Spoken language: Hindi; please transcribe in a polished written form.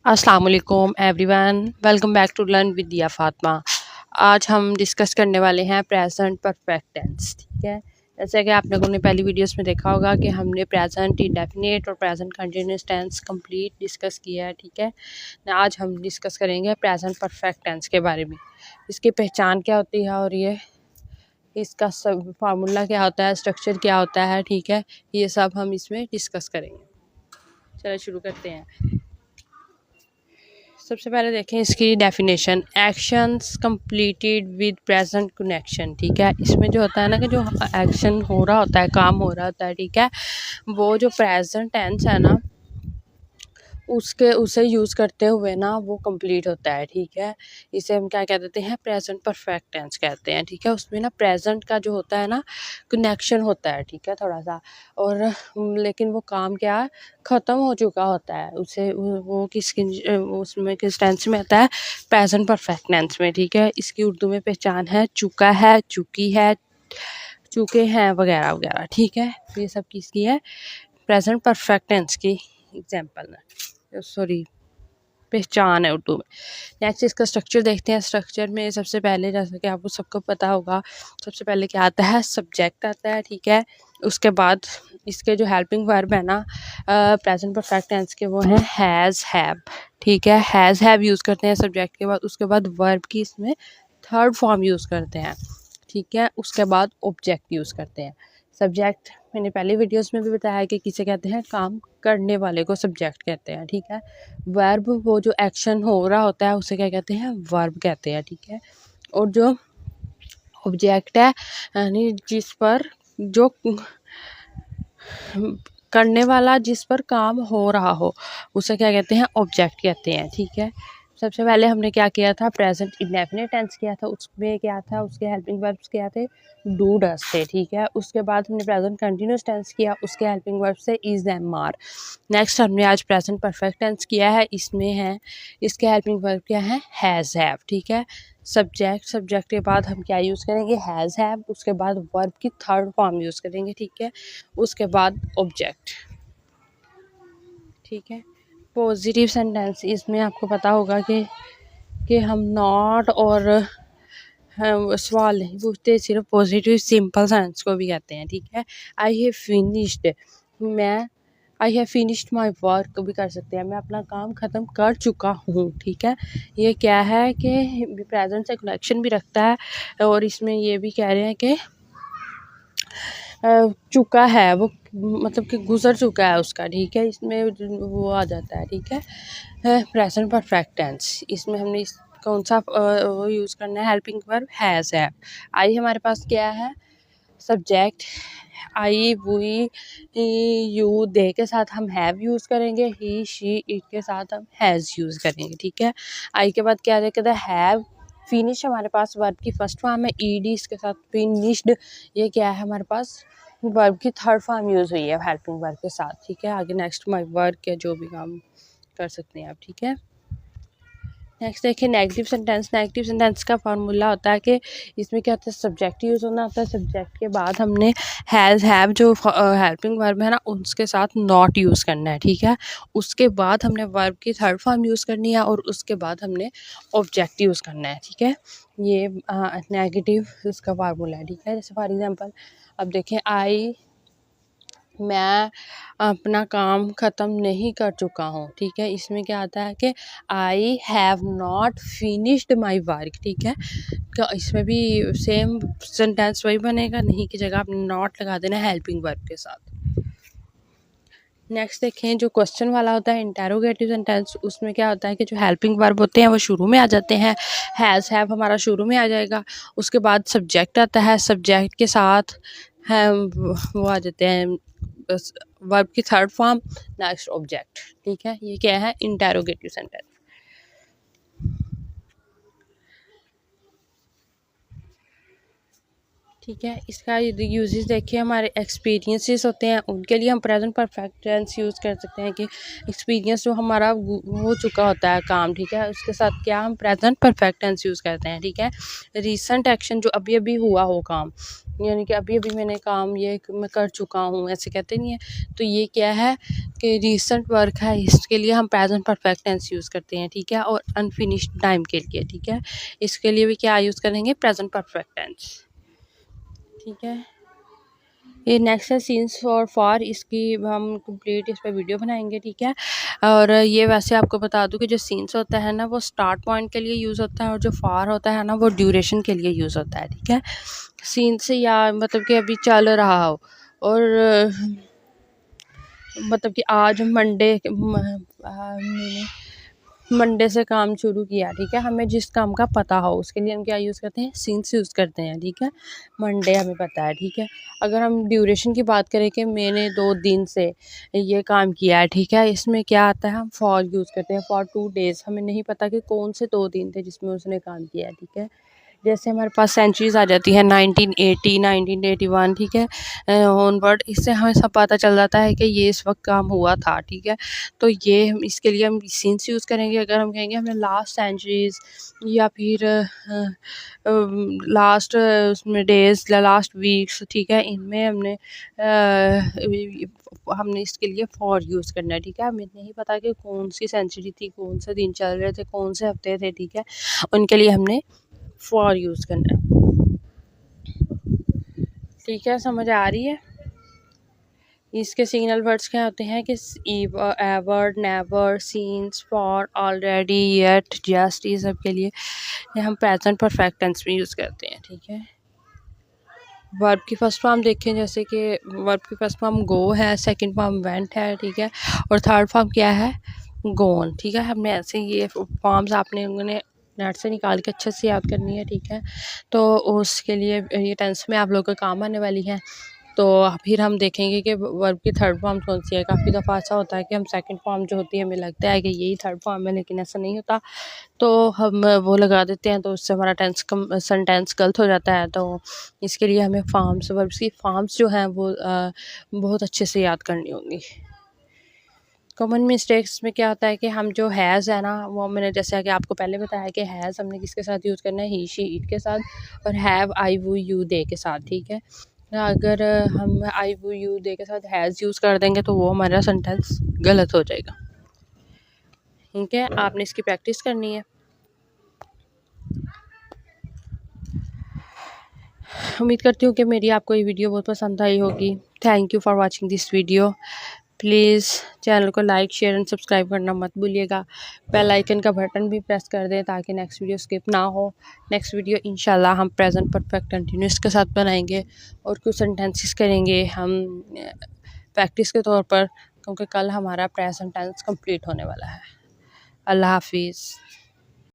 अस्सलाम वालेकुम everyone, welcome back to learn with Diya Fatima. आज हम डिस्कस करने वाले हैं प्रेजेंट परफेक्ट टेंस। ठीक है, जैसे कि आप लोगों ने पहली वीडियोस में देखा होगा कि हमने प्रेजेंट इंडेफिनिट और present continuous tense complete discuss किया है। ठीक है, आज हम डिस्कस करेंगे प्रेजेंट परफेक्ट टेंस के बारे में, इसकी पहचान क्या होती है और ये इसका सब फार्मूला क्या होता है, स्ट्रक्चर क्या होता है। ठीक है, ये सब हम इसमें डिस्कस करेंगे। चलो शुरू करते हैं। सबसे पहले देखें इसकी definition, actions completed with present connection. ठीक है, इसमें जो होता है ना कि जो एक्शन हो रहा होता है, काम हो रहा होता है, ठीक है, वो जो प्रेजेंट टेंस है ना उसे यूज़ करते हुए ना वो कंप्लीट होता है। ठीक है, इसे हम क्या कह देते हैं, प्रेजेंट परफेक्ट टेंस कहते हैं। ठीक है, उसमें ना प्रेजेंट का जो होता है ना कनेक्शन होता है। ठीक है, थोड़ा सा और लेकिन वो काम क्या ख़त्म हो चुका होता है, उसे वो उसमें किस टेंस में आता है, प्रेजेंट परफेक्ट टेंस में। ठीक है, इसकी उर्दू में पहचान है चुका है, चुकी है, चुके हैं वगैरह वगैरह। ठीक है, तो ये सब किसकी है, प्रेजेंट परफेक्ट टेंस की एग्जाम्पल है, सॉरी पहचान है उर्दू में। नेक्स्ट इसका स्ट्रक्चर देखते हैं। स्ट्रक्चर में सबसे पहले, जैसा कि आपको सबको पता होगा, सबसे पहले क्या आता है, सब्जेक्ट आता है। ठीक है, उसके बाद इसके जो हेल्पिंग वर्ब है ना प्रेजेंट परफेक्ट टेंस के, वो हैं हैज़ हैव। ठीक है, हैज़ हैव यूज़ करते हैं सब्जेक्ट के बाद। उसके बाद वर्ब की इसमें थर्ड फॉर्म यूज़ करते हैं। ठीक है, उसके बाद ऑब्जेक्ट यूज़ करते हैं। सब्जेक्ट मैंने पहले वीडियोस में भी बताया कि किसे कहते हैं, काम करने वाले को सब्जेक्ट कहते हैं। ठीक है, वर्ब वो जो एक्शन हो रहा होता है उसे क्या कहते हैं, वर्ब कहते हैं। ठीक है, और जो ऑब्जेक्ट है यानी जिस पर जो करने वाला, जिस पर काम हो रहा हो, उसे क्या कहते हैं, ऑब्जेक्ट कहते हैं। ठीक है, सबसे पहले हमने क्या किया था, प्रेजेंट इंडेफिनिट टेंस किया था, उसमें क्या था, उसके हेल्पिंग वर्ब्स क्या थे, डू डज थे। ठीक है, उसके बाद हमने प्रेजेंट कंटिन्यूस टेंस किया, उसके हेल्पिंग वर्ब से इज एम आर। नेक्स्ट हमने आज प्रेजेंट परफेक्ट टेंस किया है, इसमें है इसके हेल्पिंग वर्ब क्या है, हैज़ हैव। ठीक है, सब्जेक्ट के बाद हम क्या यूज़ करेंगे, हैज़ हैव। उसके बाद वर्ब की थर्ड फॉर्म यूज़ करेंगे। ठीक है, उसके बाद ऑब्जेक्ट। ठीक है, पॉजिटिव सेंटेंस, इसमें आपको पता होगा कि हम नॉट और सवाल नहीं पूछते, सिर्फ पॉजिटिव सिंपल सेंस को भी कहते हैं। ठीक है, I have finished my work भी कर सकते हैं, मैं अपना काम ख़त्म कर चुका हूँ। ठीक है, ये क्या है कि प्रेजेंट से कनेक्शन भी रखता है, और इसमें ये भी कह रहे हैं कि चुका है वो, मतलब कि गुजर चुका है उसका। ठीक है, इसमें वो आ जाता है। ठीक है, प्रेजेंट परफेक्ट टेंस, इसमें हमने कौन सा वो यूज़ करना है, हेल्पिंग वर्ब हैज़ है। आई हमारे पास क्या है, subject, I we you they के साथ हम हैव यूज़ करेंगे, ही शी इट के साथ हम हैज़ यूज़ करेंगे। ठीक है, आई के बाद क्या कहते हैं, हैव। फिनिश हमारे पास वर्ब की फर्स्ट फॉर्म है, ईडी इसके साथ फिनिश्ड, ये क्या है हमारे पास, वर्ब की थर्ड फॉर्म यूज़ हुई है हेल्पिंग वर्ब के साथ। ठीक है, आगे नेक्स्ट माई वर्क के जो भी काम कर सकते हैं आप। ठीक है, नेक्स्ट देखिए नेगेटिव सेंटेंस। नेगेटिव सेंटेंस का फार्मूला होता है कि इसमें क्या होता है, सब्जेक्ट यूज़ होना होता है, सब्जेक्ट के बाद हमने हैज़ हैव जो हेल्पिंग वर्ब है ना उसके साथ नॉट यूज़ करना है। ठीक है, उसके बाद हमने वर्ब की थर्ड फॉर्म यूज़ करनी है, और उसके बाद हमने ऑब्जेक्ट यूज़ करना है। ठीक है, ये नेगेटिव इसका फार्मूला है। ठीक है, जैसे फॉर एग्जांपल अब देखें, मैं अपना काम ख़त्म नहीं कर चुका हूँ। ठीक है, इसमें क्या आता है कि I have not finished my work. ठीक है, तो इसमें भी सेम सेंटेंस वही बनेगा, नहीं की जगह आपने नॉट लगा देना हेल्पिंग वर्ब के साथ। नेक्स्ट देखें, जो क्वेश्चन वाला होता है इंटेरोगेटिव सेंटेंस, उसमें क्या होता है कि जो हेल्पिंग वर्ब होते हैं वो शुरू में आ जाते हैं, हैज़ हैव हमारा शुरू में आ जाएगा, उसके बाद सब्जेक्ट आता है, सब्जेक्ट के साथ है वो आ जाते हैं वर्ब की थर्ड फॉर्म, नेक्स्ट ऑब्जेक्ट। ठीक है, ये क्या है, इंटेरोगेटिव सेंटेंस। ठीक है, इसका यूजेस देखिए, हमारे एक्सपीरियंसेस होते हैं उनके लिए हम प्रेजेंट परफेक्ट टेंस यूज़ कर सकते हैं कि एक्सपीरियंस जो हमारा हो चुका होता है काम। ठीक है, उसके साथ क्या हम प्रेजेंट परफेक्ट टेंस यूज़ करते हैं। ठीक है, रिसेंट एक्शन जो अभी अभी हुआ हो काम, यानी कि अभी अभी मैंने काम ये मैं कर चुका हूँ, ऐसे कहते नहीं है। तो ये क्या है कि रीसेंट वर्क है, इसके लिए हम प्रेजेंट परफेक्ट टेंस यूज़ करते हैं, ठीक है। और अनफिनिश्ड टाइम के लिए, ठीक है, इसके लिए भी क्या यूज़ करेंगे, प्रेजेंट परफेक्ट टेंस, ठीक है। ये नेक्स्ट है सीन्स फॉर फार, इसकी हम कंप्लीट इस पर वीडियो बनाएंगे, ठीक है। और ये वैसे आपको बता दूं कि जो सीन्स होता है ना वो स्टार्ट पॉइंट के लिए यूज़ होता है, और जो फार होता है ना वो ड्यूरेशन के लिए यूज़ होता है, ठीक है। सीन्स या मतलब कि अभी चल रहा हो, और मतलब कि आज मंडे से काम शुरू किया, ठीक है। हमें जिस काम का पता हो उसके लिए हम क्या यूज़ करते हैं, सीन्स यूज़ करते हैं, ठीक है। मंडे हमें पता है, ठीक है। अगर हम ड्यूरेशन की बात करें कि मैंने 2 दिन से ये काम किया है, ठीक है, इसमें क्या आता है, हम फॉर यूज़ करते हैं, फॉर 2 डेज़। हमें नहीं पता कि कौन से 2 दिन थे जिसमें उसने काम किया है, ठीक है। जैसे हमारे पास सेंचुरीज़ आ जाती है 1980, 1981, ठीक है, ऑनवर्ड, इससे हमें सब पता चल जाता है कि ये इस वक्त काम हुआ था, ठीक है। तो ये हम इसके लिए हम सीन्स यूज़ करेंगे। अगर हम कहेंगे हमने लास्ट सेंचुरीज़ या फिर लास्ट उसमें डेज़ या लास्ट वीक्स, ठीक है, इनमें हमने इसके लिए फॉर यूज़ करना है, ठीक है। हमें नहीं पता कि कौन सी सेंचुरी थी, कौन से दिन चल रहे थे, कौन से हफ्ते थे, ठीक है, उनके लिए हमने फॉर यूज़ करना है, ठीक है। समझ आ रही है। इसके सिग्नल वर्ड्स क्या होते हैं कि ever, never, scenes, for, already, yet, just, ये सब के लिए हम प्रेजेंट परफेक्ट टेंस में यूज़ करते हैं, ठीक है। वर्ब की फर्स्ट फॉर्म देखें, जैसे कि वर्ब की फर्स्ट फॉर्म गो है, सेकंड फॉर्म वेंट है, ठीक है, और थर्ड फॉर्म क्या है, गोन, ठीक है। हमने ऐसे ये फॉर्म्स आपने उन्हें नेट से निकाल के अच्छे से याद करनी है, ठीक है। तो उसके लिए ये टेंस में आप लोगों को काम आने वाली है। तो फिर हम देखेंगे कि वर्ब की थर्ड फॉर्म कौन सी है। काफ़ी दफ़ा ऐसा होता है कि हम सेकंड फॉर्म जो होती है हमें लगता है कि यही थर्ड फॉर्म है, लेकिन ऐसा नहीं होता। तो हम वो लगा देते हैं, तो उससे हमारा सेंटेंस गलत हो जाता है। तो इसके लिए हमें फॉर्म्स, वर्ब्स की फॉर्म्स जो हैं वो बहुत अच्छे से याद करनी होंगी। कॉमन मिस्टेक्स में क्या होता है कि हम जो हैज़ है ना, वो मैंने जैसे कि आपको पहले बताया कि हैज़ हमने किसके साथ यूज़ करना है, ही, शी, इट के साथ, और हैव, आई, वो, यू, दे के साथ, ठीक है। अगर हम आई, वो, यू, दे के साथ हैज़ यूज़ कर देंगे तो वो हमारा सेंटेंस गलत हो जाएगा, ठीक है। आपने इसकी प्रैक्टिस करनी है। उम्मीद करती हूँ कि मेरी आपको ये वीडियो बहुत पसंद आई होगी। Thank you for watching this video. Please channel को लाइक, शेयर एंड सब्सक्राइब करना मत भूलिएगा। बेल आइकन का बटन भी प्रेस कर दें ताकि नेक्स्ट वीडियो स्किप ना हो। नेक्स्ट वीडियो इंशाल्लाह हम प्रेजेंट परफेक्ट कंटिन्यूस के साथ बनाएंगे और कुछ सेंटेंसेस करेंगे हम प्रैक्टिस के तौर पर, क्योंकि कल हमारा प्रेजेंट टेंस कंप्लीट होने वाला है। अल्लाह हाफिज़।